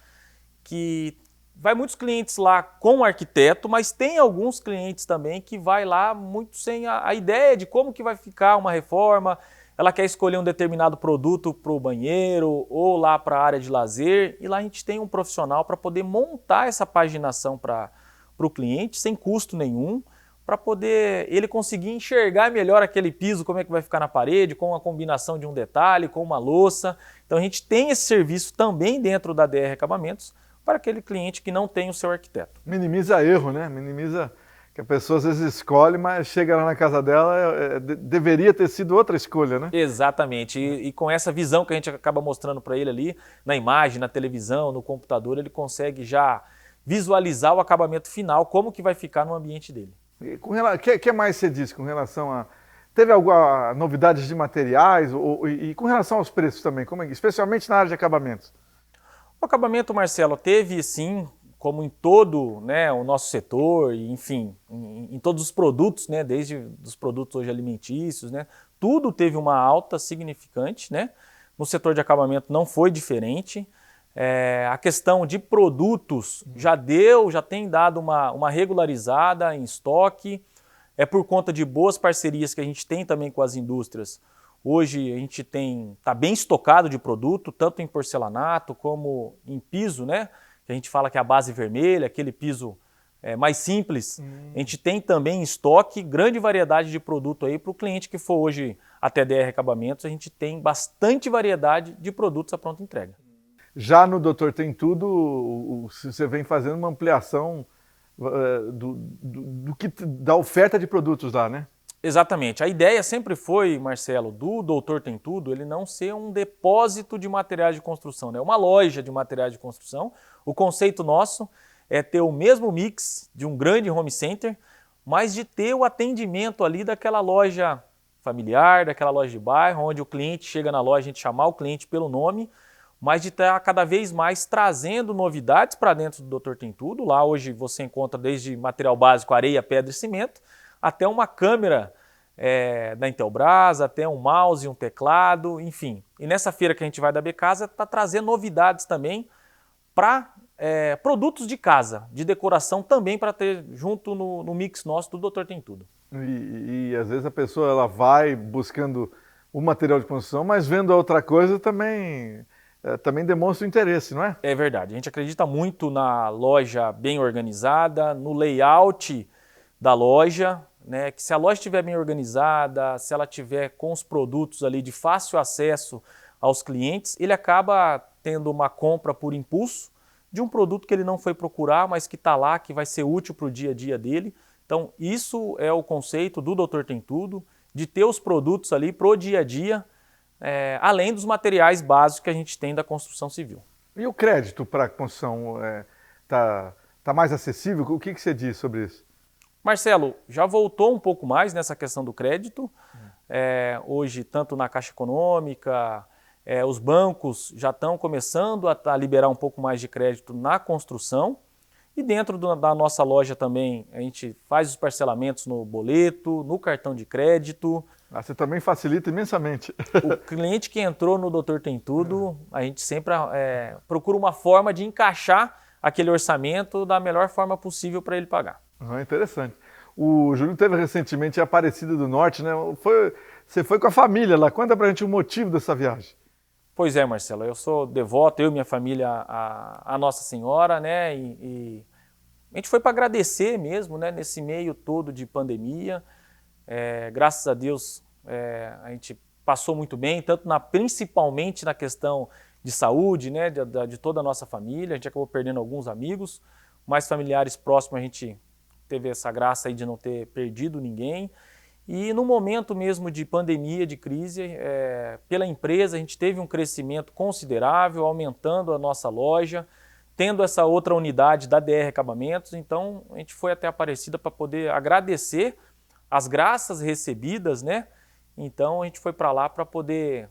que vai muitos clientes lá com o arquiteto, mas tem alguns clientes também que vai lá muito sem a ideia de como que vai ficar uma reforma. Ela quer escolher um determinado produto para o banheiro ou lá para a área de lazer e lá a gente tem um profissional para poder montar essa paginação para o cliente sem custo nenhum, para poder ele conseguir enxergar melhor aquele piso, como é que vai ficar na parede, com a combinação de um detalhe, com uma louça. Então a gente tem esse serviço também dentro da DR Acabamentos, para aquele cliente que não tem o seu arquiteto. Minimiza erro, né? Minimiza que a pessoa às vezes escolhe, mas chega lá na casa dela, deveria ter sido outra escolha, né? Exatamente. E com essa visão que a gente acaba mostrando para ele ali, na imagem, na televisão, no computador, ele consegue já visualizar o acabamento final, como que vai ficar no ambiente dele. O que mais você disse com relação a... Teve alguma novidades de materiais e com relação aos preços também, especialmente na área de acabamentos? O acabamento, Marcelo, teve sim, como em todo, né, o nosso setor, enfim, em todos os produtos, né, desde os produtos hoje alimentícios, né, tudo teve uma alta significante, né? No setor de acabamento não foi diferente. A questão de produtos já tem dado uma regularizada em estoque, por conta de boas parcerias que a gente tem também com as indústrias. Hoje a gente está bem estocado de produto, tanto em porcelanato como em piso, né? Que a gente fala que é a base vermelha, aquele piso mais simples. A gente tem também em estoque grande variedade de produto aí para o cliente que for hoje até DR Acabamentos. A gente tem bastante variedade de produtos à pronta entrega. Já no Doutor Tem Tudo, você vem fazendo uma ampliação da oferta de produtos lá, né? Exatamente. A ideia sempre foi, Marcelo, do Doutor Tem Tudo, ele não ser um depósito de materiais de construção, né? Uma loja de materiais de construção. O conceito nosso é ter o mesmo mix de um grande home center, mas de ter o atendimento ali daquela loja familiar, daquela loja de bairro, onde o cliente chega na loja, a gente chamar o cliente pelo nome, mas de estar cada vez mais trazendo novidades para dentro do Doutor Tem Tudo. Lá hoje você encontra desde material básico, areia, pedra e cimento, até uma câmera da Intelbras, até um mouse, um teclado, enfim. E nessa feira que a gente vai da AB Casa, está trazendo novidades também para produtos de casa, de decoração também para ter junto no mix nosso do Doutor Tem Tudo. E às vezes a pessoa ela vai buscando o material de construção, mas vendo a outra coisa também demonstra o interesse, não é? É verdade. A gente acredita muito na loja bem organizada, no layout da loja. né, que se a loja estiver bem organizada, se ela tiver com os produtos ali de fácil acesso aos clientes, ele acaba tendo uma compra por impulso de um produto que ele não foi procurar, mas que está lá, que vai ser útil para o dia a dia dele. Então, isso é o conceito do Dr. Tem Tudo, de ter os produtos ali para o dia a dia, além dos materiais básicos que a gente tem da construção civil. E o crédito para a construção tá mais acessível? O que você diz sobre isso? Marcelo, já voltou um pouco mais nessa questão do crédito. Hoje, tanto na Caixa Econômica, os bancos já estão começando a liberar um pouco mais de crédito na construção. E dentro da nossa loja também, a gente faz os parcelamentos no boleto, no cartão de crédito. Você também facilita imensamente. O cliente que entrou no Dr. Tem Tudo, a gente sempre procura uma forma de encaixar aquele orçamento da melhor forma possível para ele pagar. Interessante. O Júlio teve recentemente em Aparecida do Norte, né? Você foi com a família lá. Conta pra gente o motivo dessa viagem. Pois é, Marcelo. Eu sou devoto, eu e minha família, a Nossa Senhora, né? E a gente foi para agradecer mesmo, né? Nesse meio todo de pandemia. Graças a Deus, a gente passou muito bem, principalmente na questão de saúde, né? De toda a nossa família. A gente acabou perdendo alguns amigos, mas familiares próximos a gente teve essa graça aí de não ter perdido ninguém. E no momento mesmo de pandemia, de crise, pela empresa a gente teve um crescimento considerável, aumentando a nossa loja, tendo essa outra unidade da DR Acabamentos. Então a gente foi até Aparecida para poder agradecer as graças recebidas, né? Então a gente foi para lá para poder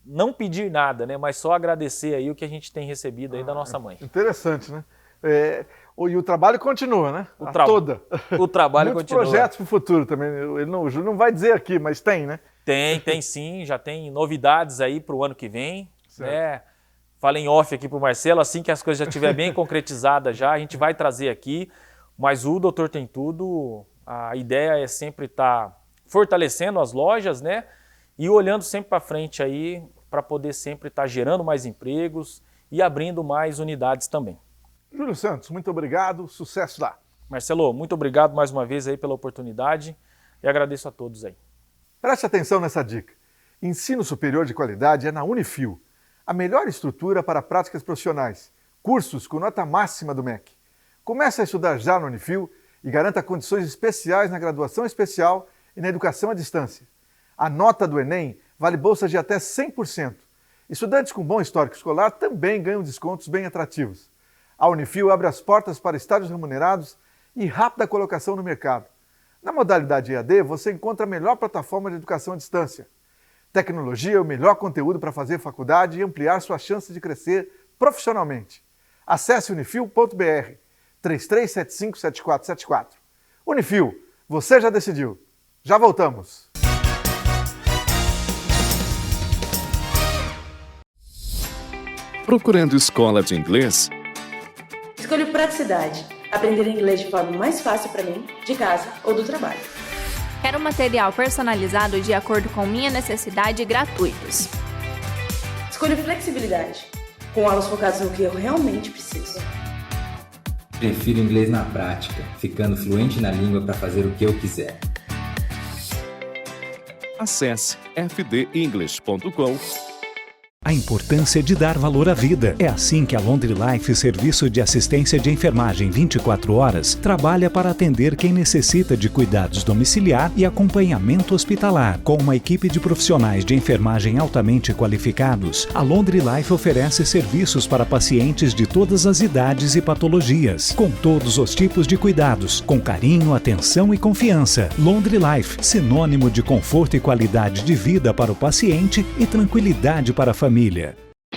não pedir nada, né? Mas só agradecer aí o que a gente tem recebido aí da nossa mãe. Interessante, né? E o trabalho continua, né? O trabalho Muitos continua. projetos para o futuro também. O Júlio não vai dizer aqui, mas tem, né? Tem sim. Já tem novidades aí para o ano que vem. Né? Falei em off aqui para o Marcelo, assim que as coisas já estiverem bem concretizadas já, a gente vai trazer aqui. Mas o Dr. Tem Tudo, a ideia é sempre estar fortalecendo as lojas, né? E olhando sempre para frente aí, para poder sempre estar gerando mais empregos e abrindo mais unidades também. Júlio Santos, muito obrigado, sucesso lá. Marcelo, muito obrigado mais uma vez aí pela oportunidade e agradeço a todos aí. Preste atenção nessa dica. Ensino superior de qualidade é na Unifil, a melhor estrutura para práticas profissionais, cursos com nota máxima do MEC. Comece a estudar já no Unifil e garanta condições especiais na graduação especial e na educação à distância. A nota do Enem vale bolsas de até 100%. Estudantes com bom histórico escolar também ganham descontos bem atrativos. A Unifil abre as portas para estágios remunerados e rápida colocação no mercado. Na modalidade EAD, você encontra a melhor plataforma de educação à distância. Tecnologia é o melhor conteúdo para fazer faculdade e ampliar suas chances de crescer profissionalmente. Acesse unifil.br 33757474. Unifil, você já decidiu. Já voltamos. Procurando escola de inglês? Escolho praticidade. Aprender inglês de forma mais fácil para mim, de casa ou do trabalho. Quero material personalizado de acordo com minha necessidade e gratuitos. Escolho flexibilidade. Com aulas focadas no que eu realmente preciso. Prefiro inglês na prática, ficando fluente na língua para fazer o que eu quiser. Acesse fdenglish.com. A importância de dar valor à vida. É assim que a Laundry Life, serviço de assistência de enfermagem 24 horas, trabalha para atender quem necessita de cuidados domiciliar e acompanhamento hospitalar. Com uma equipe de profissionais de enfermagem altamente qualificados, a Laundry Life oferece serviços para pacientes de todas as idades e patologias, com todos os tipos de cuidados, com carinho, atenção e confiança. Laundry Life, sinônimo de conforto e qualidade de vida para o paciente e tranquilidade para a família.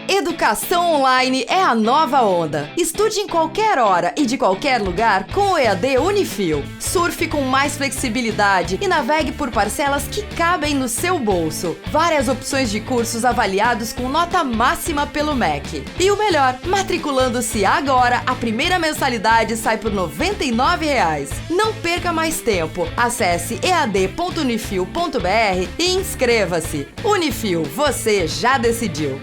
Educação online é a nova onda. Estude em qualquer hora e de qualquer lugar com o EAD Unifil. Surfe com mais flexibilidade e navegue por parcelas que cabem no seu bolso. Várias opções de cursos avaliados com nota máxima pelo MEC. E o melhor, matriculando-se agora, a primeira mensalidade sai por R$ 99,00. Não perca mais tempo. Acesse ead.unifil.br e inscreva-se. Unifil, você já decidiu.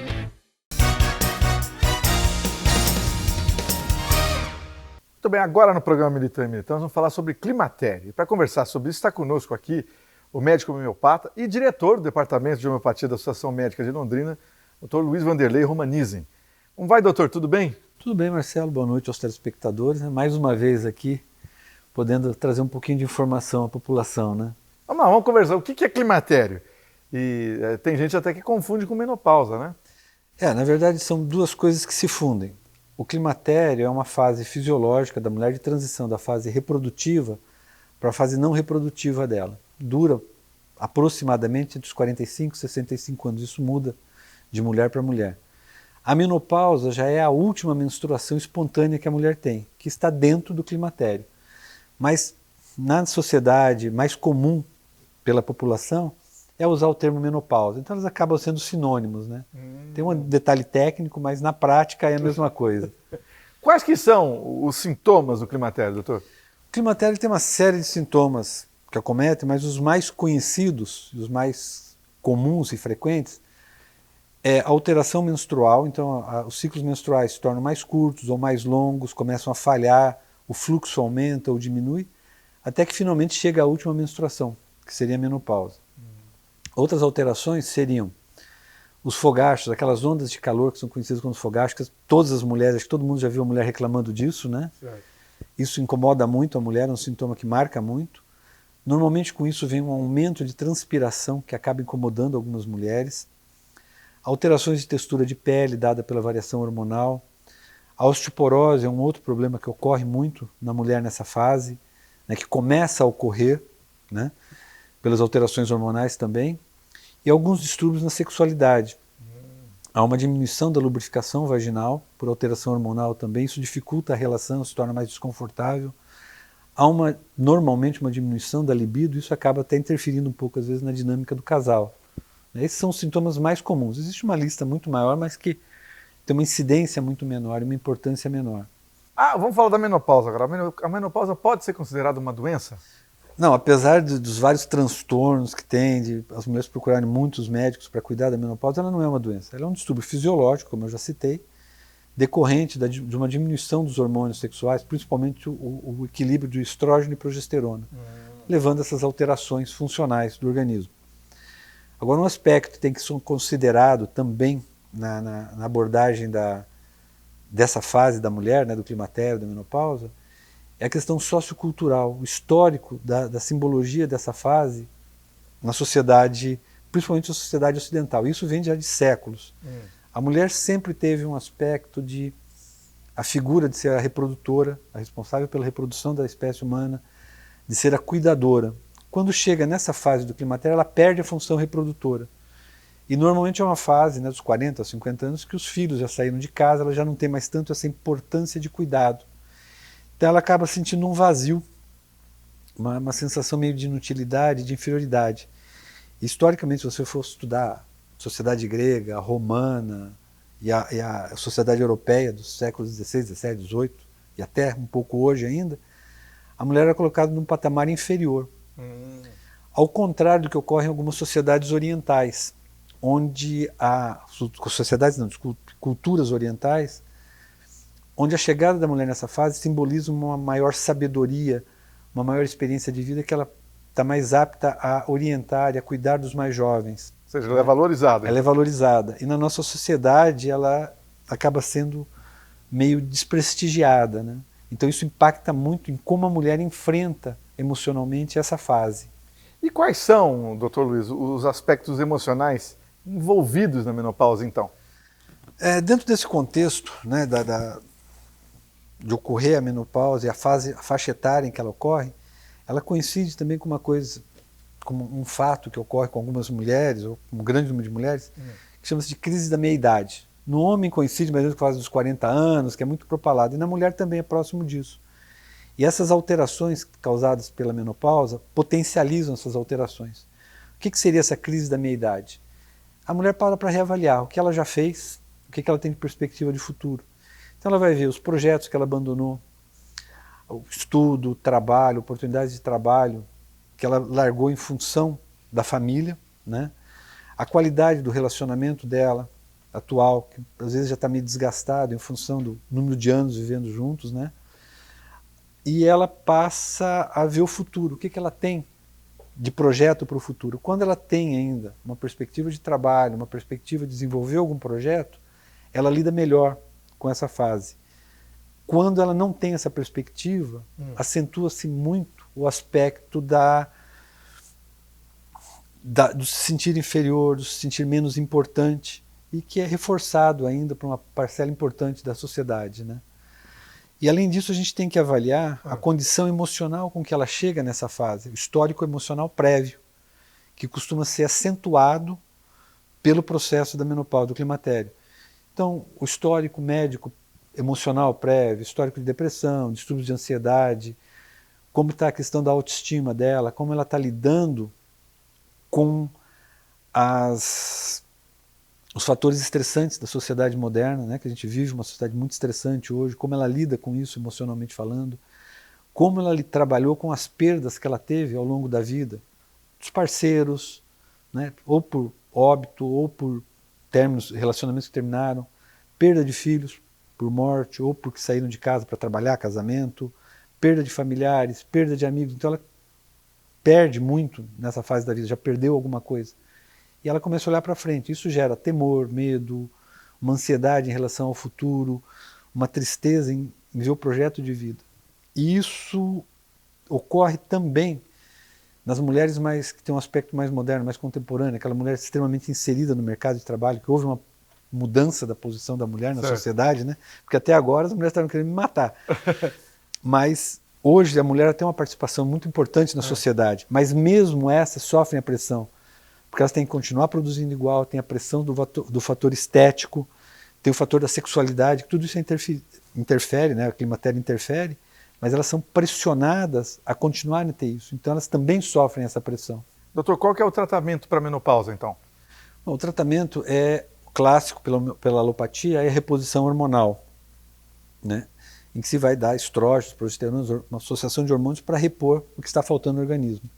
Muito bem, agora no programa Militão e Militão, nós vamos falar sobre climatério. E para conversar sobre isso, está conosco aqui o médico homeopata e diretor do Departamento de Homeopatia da Associação Médica de Londrina, Dr. Luiz Vanderlei Romanizen. Como vai, doutor? Tudo bem? Tudo bem, Marcelo. Boa noite aos telespectadores. Mais uma vez aqui, podendo trazer um pouquinho de informação à população, né? Vamos conversar. O que é climatério? E tem gente até que confunde com menopausa, né? Na verdade, são duas coisas que se fundem. O climatério é uma fase fisiológica da mulher de transição da fase reprodutiva para a fase não reprodutiva dela. Dura aproximadamente entre os 45 e 65 anos. Isso muda de mulher para mulher. A menopausa já é a última menstruação espontânea que a mulher tem, que está dentro do climatério. Mas na sociedade mais comum pela população é usar o termo menopausa. Então elas acabam sendo sinônimos, né? Tem um detalhe técnico, mas na prática é a mesma coisa. Quais que são os sintomas do climatério, doutor? O climatério tem uma série de sintomas que acometem, mas os mais conhecidos, os mais comuns e frequentes, é a alteração menstrual. Então os ciclos menstruais se tornam mais curtos ou mais longos, começam a falhar, o fluxo aumenta ou diminui, até que finalmente chega a última menstruação, que seria a menopausa. Outras alterações seriam os fogachos, aquelas ondas de calor que são conhecidas como fogachos, que todas as mulheres, acho que todo mundo já viu a mulher reclamando disso, né? Certo. Isso incomoda muito a mulher, é um sintoma que marca muito. Normalmente com isso vem um aumento de transpiração que acaba incomodando algumas mulheres. Alterações de textura de pele dada pela variação hormonal. A osteoporose é um outro problema que ocorre muito na mulher nessa fase, né, que começa a ocorrer, né, pelas alterações hormonais também, e alguns distúrbios na sexualidade. Há uma diminuição da lubrificação vaginal por alteração hormonal também, isso dificulta a relação, se torna mais desconfortável. Há normalmente uma diminuição da libido, isso acaba até interferindo um pouco às vezes na dinâmica do casal. Esses são os sintomas mais comuns. Existe uma lista muito maior, mas que tem uma incidência muito menor e uma importância menor. Vamos falar da menopausa agora. A menopausa pode ser considerada uma doença? Não, apesar dos vários transtornos que tem, de as mulheres procurarem muitos médicos para cuidar da menopausa, ela não é uma doença. Ela é um distúrbio fisiológico, como eu já citei, decorrente de uma diminuição dos hormônios sexuais, principalmente o equilíbrio de estrógeno e progesterona, levando a essas alterações funcionais do organismo. Agora, um aspecto que tem que ser considerado também na abordagem dessa fase da mulher, né, do climatério, da menopausa, é a questão sociocultural, o histórico da simbologia dessa fase na sociedade, principalmente na sociedade ocidental. Isso vem já de séculos. A mulher sempre teve um aspecto a figura de ser a reprodutora, a responsável pela reprodução da espécie humana, de ser a cuidadora. Quando chega nessa fase do climatério, ela perde a função reprodutora. E normalmente é uma fase, né, dos 40 aos 50 anos, que os filhos já saíram de casa, ela já não tem mais tanto essa importância de cuidado. Então ela acaba sentindo um vazio, uma sensação meio de inutilidade, de inferioridade. E, historicamente, se você for estudar a sociedade grega, a romana e a sociedade europeia dos séculos XVI, XVII, XVIII e até um pouco hoje ainda, a mulher era colocada num patamar inferior. Ao contrário do que ocorre em algumas sociedades orientais, onde culturas orientais, onde a chegada da mulher nessa fase simboliza uma maior sabedoria, uma maior experiência de vida, que ela está mais apta a orientar e a cuidar dos mais jovens. Ou seja, ela é valorizada. Ela é valorizada. E na nossa sociedade ela acaba sendo meio desprestigiada, né? Então isso impacta muito em como a mulher enfrenta emocionalmente essa fase. E quais são, doutor Luiz, os aspectos emocionais envolvidos na menopausa, então? Dentro desse contexto, né, de ocorrer a menopausa e a faixa etária em que ela ocorre, ela coincide também com uma coisa, como um fato que ocorre com algumas mulheres, ou com um grande número de mulheres, que chama-se de crise da meia-idade. No homem coincide mais ou menos com a fase dos 40 anos, que é muito propalado, e na mulher também é próximo disso. E essas alterações causadas pela menopausa potencializam essas alterações. O que seria essa crise da meia-idade? A mulher para reavaliar o que ela já fez, o que ela tem de perspectiva de futuro. Então ela vai ver os projetos que ela abandonou, o estudo, o trabalho, oportunidades de trabalho que ela largou em função da família, né? A qualidade do relacionamento dela atual, que às vezes já está meio desgastado em função do número de anos vivendo juntos, né? e ela passa a ver o futuro, o que ela tem de projeto para o futuro. Quando ela tem ainda uma perspectiva de trabalho, uma perspectiva de desenvolver algum projeto, ela lida melhor com essa fase. Quando ela não tem essa perspectiva, acentua-se muito o aspecto do se sentir inferior, do se sentir menos importante, e que é reforçado ainda por uma parcela importante da sociedade, né? E além disso, a gente tem que avaliar a condição emocional com que ela chega nessa fase, o histórico emocional prévio, que costuma ser acentuado pelo processo da menopausa, do climatério. Então, o histórico médico emocional prévio, histórico de depressão, distúrbios de ansiedade, como está a questão da autoestima dela, como ela está lidando com os fatores estressantes da sociedade moderna, né, que a gente vive uma sociedade muito estressante hoje, como ela lida com isso emocionalmente falando, como ela trabalhou com as perdas que ela teve ao longo da vida, dos parceiros, né, ou por óbito, ou por relacionamentos que terminaram, perda de filhos por morte, ou porque saíram de casa para trabalhar, casamento, perda de familiares, perda de amigos. Então ela perde muito nessa fase da vida, já perdeu alguma coisa. E ela começa a olhar para frente. Isso gera temor, medo, uma ansiedade em relação ao futuro, uma tristeza em ver o projeto de vida. E isso ocorre também nas mulheres que têm um aspecto mais moderno, mais contemporâneo, aquela mulher extremamente inserida no mercado de trabalho, que houve uma mudança da posição da mulher na sociedade, né? Porque até agora as mulheres estavam querendo me matar. Mas hoje a mulher tem uma participação muito importante na sociedade, mas mesmo essas sofrem a pressão, porque elas têm que continuar produzindo igual, tem a pressão do fator estético, tem o fator da sexualidade, que tudo isso interfere, né? O climatério interfere, mas elas são pressionadas a continuarem a ter isso. Então elas também sofrem essa pressão. Doutor, qual que é o tratamento para a menopausa, então? Bom, o tratamento clássico pela alopatia é a reposição hormonal, né? Em que se vai dar estrógenos, progesteronas, uma associação de hormônios para repor o que está faltando no organismo.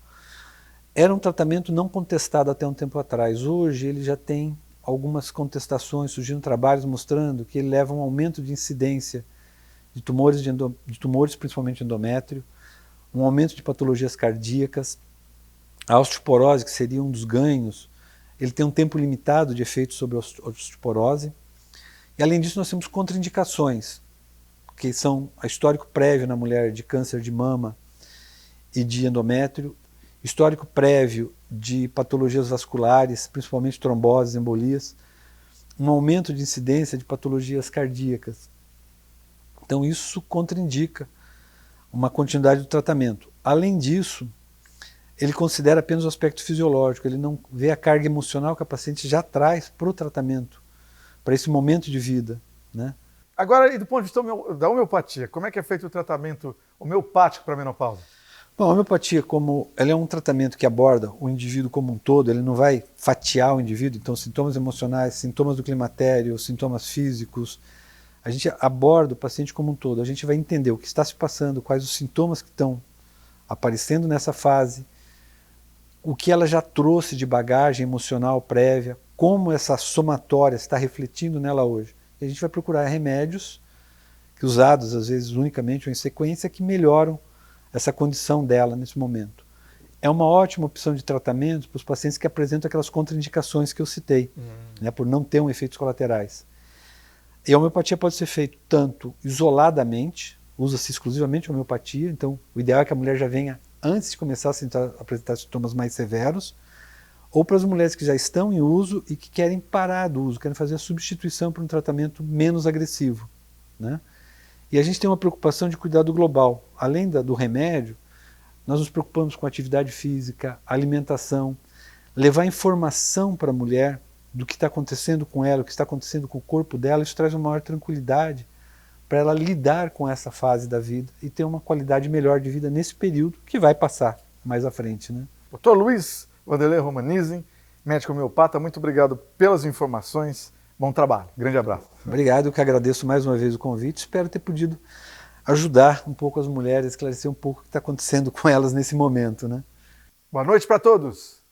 Era um tratamento não contestado até um tempo atrás. Hoje ele já tem algumas contestações, surgindo trabalhos mostrando que ele leva a um aumento de incidência de tumores principalmente endométrio, um aumento de patologias cardíacas, a osteoporose, que seria um dos ganhos, ele tem um tempo limitado de efeito sobre a osteoporose. E além disso nós temos contraindicações, que são a histórico prévio na mulher de câncer de mama e de endométrio, histórico prévio de patologias vasculares, principalmente tromboses, embolias, um aumento de incidência de patologias cardíacas. Então isso contraindica uma continuidade do tratamento. Além disso, ele considera apenas o aspecto fisiológico, ele não vê a carga emocional que a paciente já traz para o tratamento, para esse momento de vida, né? Agora, e do ponto de vista da homeopatia, como é que é feito o tratamento homeopático para a menopausa? Bom, a homeopatia, como ela é um tratamento que aborda o indivíduo como um todo, ele não vai fatiar o indivíduo, então sintomas emocionais, sintomas do climatério, sintomas físicos, a gente aborda o paciente como um todo, a gente vai entender o que está se passando, quais os sintomas que estão aparecendo nessa fase, o que ela já trouxe de bagagem emocional prévia, como essa somatória está refletindo nela hoje. E a gente vai procurar remédios que usados às vezes unicamente ou em sequência que melhoram essa condição dela nesse momento. É uma ótima opção de tratamento para os pacientes que apresentam aquelas contraindicações que eu citei, né, por não ter efeitos colaterais. E a homeopatia pode ser feita tanto isoladamente, usa-se exclusivamente a homeopatia, então o ideal é que a mulher já venha antes de começar a apresentar sintomas mais severos, ou para as mulheres que já estão em uso e que querem parar do uso, querem fazer a substituição para um tratamento menos agressivo, né? E a gente tem uma preocupação de cuidado global. Além do remédio, nós nos preocupamos com atividade física, alimentação, levar informação para a mulher do que está acontecendo com ela, o que está acontecendo com o corpo dela. Isso traz uma maior tranquilidade para ela lidar com essa fase da vida e ter uma qualidade melhor de vida nesse período que vai passar mais à frente, né? Dr. Luiz Wanderley Romanizzi, médico homeopata, muito obrigado pelas informações. Bom trabalho. Grande abraço. Obrigado, eu que agradeço mais uma vez o convite. Espero ter podido ajudar um pouco as mulheres, esclarecer um pouco o que está acontecendo com elas nesse momento, né? Boa noite para todos.